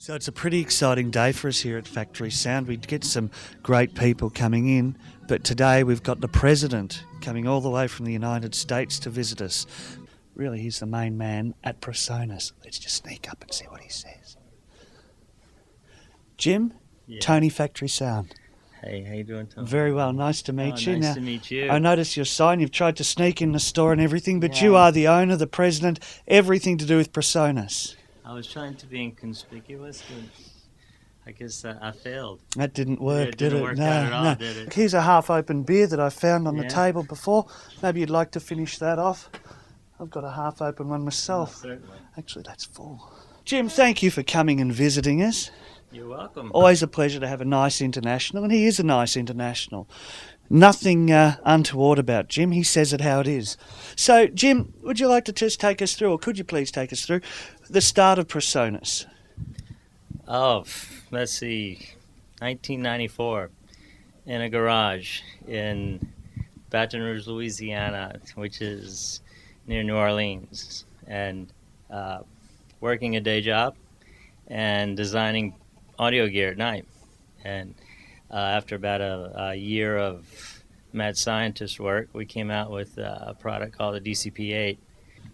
So it's a pretty exciting day for us here at Factory Sound. We get some great people coming in, but today we've got the President coming all the way from the United States to visit us. Really, he's the main man at Presonus. Let's just sneak up and see what he says. Jim, Yeah. Tony, Factory Sound. Hey, how you doing, Tom? Very well, nice to meet you. Nice to meet you. I noticed your sign. You've tried to sneak in the store and everything, but Yeah. you are the owner, the President, everything to do with Presonus. I was trying to be inconspicuous, but I guess I failed. That didn't work, It did didn't it? work No, out at all, no. did it? Here's a half-open beer that I found on the Yeah. table before. Maybe you'd like to finish that off. I've got a half-open one myself. Certainly. Actually, that's full. Jim, thank you for coming and visiting us. You're welcome. Always a pleasure to have a nice international, and he is a nice international. Nothing untoward about Jim. He says it how it is. So, Jim, would you like to just take us through, or could you please take us through, the start of Presonus? Oh, let's see, 1994, in a garage in Baton Rouge, Louisiana, which is near New Orleans, and working a day job and designing audio gear at night. And after about a year of mad scientist work, we came out with a product called the DCP-8.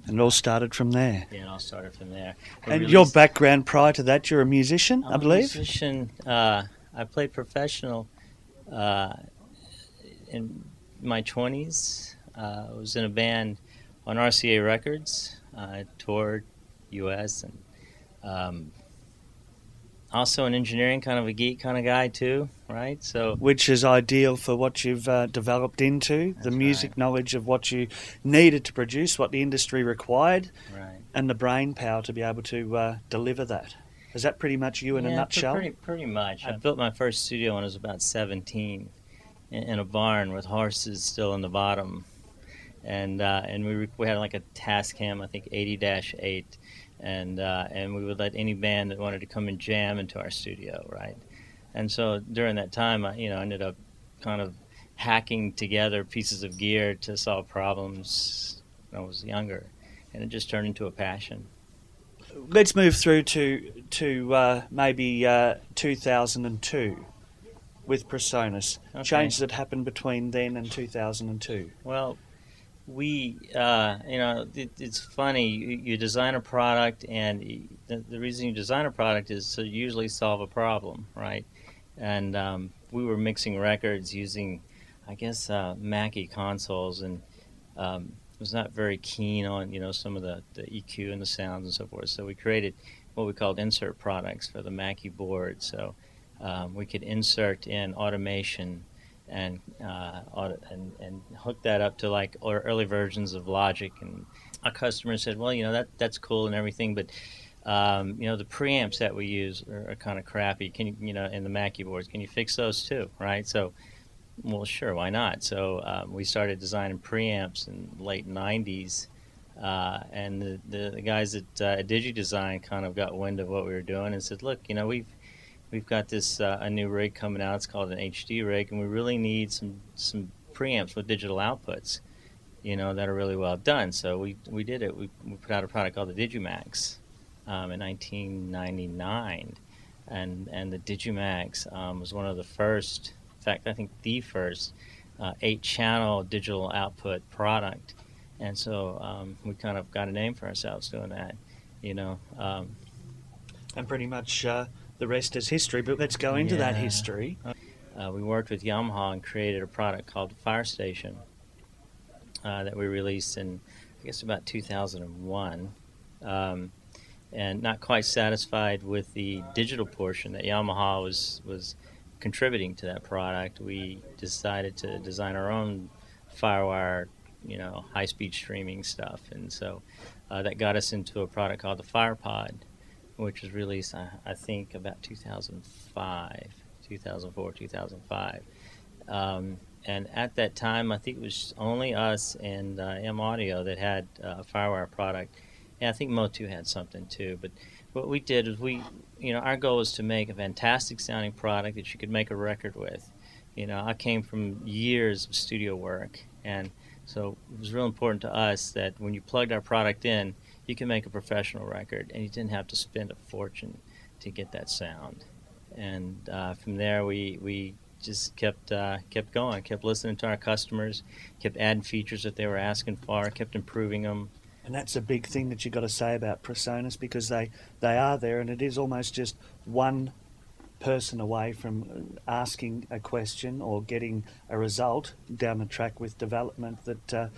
And it all started from there. Yeah, it all started from there. And your background prior to that, you're a musician, I believe? I'm a musician. I played professional in my 20s. I was in a band on RCA Records. I toured U.S. and also an engineering, kind of a geek kind of guy too, right? So, which is ideal for what you've developed into, the music right. knowledge of what you needed to produce, what the industry required, right. and the brain power to be able to deliver that. Is that pretty much you in a nutshell? Pretty much. I built my first studio when I was about 17 in a barn with horses still in the bottom. And we had like a Tascam, I think 80-8, and we would let any band that wanted to come and jam into our studio, right? And so during that time, I ended up kind of hacking together pieces of gear to solve problems when I was younger, and it just turned into a passion. Let's move through to maybe 2002 with Presonus. Okay. Changes that happened between then and 2002. Well, it's funny. You design a product, and the reason you design a product is to usually solve a problem, right? And we were mixing records using, I guess, Mackie consoles, and was not very keen on, some of the EQ and the sounds and so forth. So we created what we called insert products for the Mackie board. So we could insert in automation and hook that up to like early versions of Logic, and our customers said, well, that's cool and everything, but the preamps that we use are kind of crappy. Can you, in the Mackie boards, can you fix those too, right? So, well, sure, why not? So we started designing preamps in the late 90s, and the guys at DigiDesign kind of got wind of what we were doing and said, look, we've got this a new rig coming out. It's called an HD rig, and we really need some preamps with digital outputs, that are really well done. So we did it. We put out a product called the Digimax in 1999, and the Digimax was one of the first, in fact, I think the first 8-channel digital output product. And so we kind of got a name for ourselves doing that, And pretty much the rest is history, but let's go into that history. We worked with Yamaha and created a product called Fire Station that we released in, I guess, about 2001. And not quite satisfied with the digital portion that Yamaha was contributing to that product, we decided to design our own FireWire, high-speed streaming stuff. And so that got us into a product called the FirePod, which was released, I think, about 2004, 2005. And at that time, I think it was only us and M Audio that had a FireWire product. And I think Motu had something too. But what we did is our goal was to make a fantastic sounding product that you could make a record with. I came from years of studio work, and so it was real important to us that when you plugged our product in, you can make a professional record, and you didn't have to spend a fortune to get that sound. And from there, we just kept going, kept listening to our customers, kept adding features that they were asking for, kept improving them. And that's a big thing that you've got to say about Presonus, because they are there, and it is almost just one person away from asking a question or getting a result down the track with development that the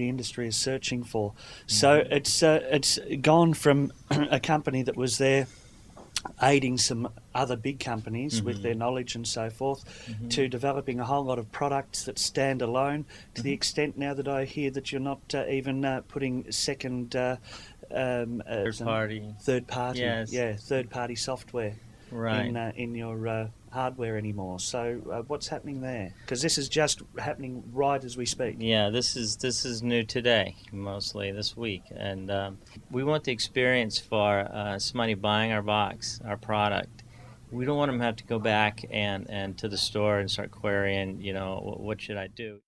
industry is searching for. Mm-hmm. So it's gone from a company that was there aiding some other big companies mm-hmm. with their knowledge and so forth, mm-hmm. to developing a whole lot of products that stand alone, to mm-hmm. the extent now that I hear that you're not even putting second third party software right. in your hardware anymore. So what's happening there? Because this is just happening right as we speak. Yeah, this is new today, mostly this week, and we want the experience for somebody buying our box, our product. We don't want them to have to go back and to the store and start querying, what should I do?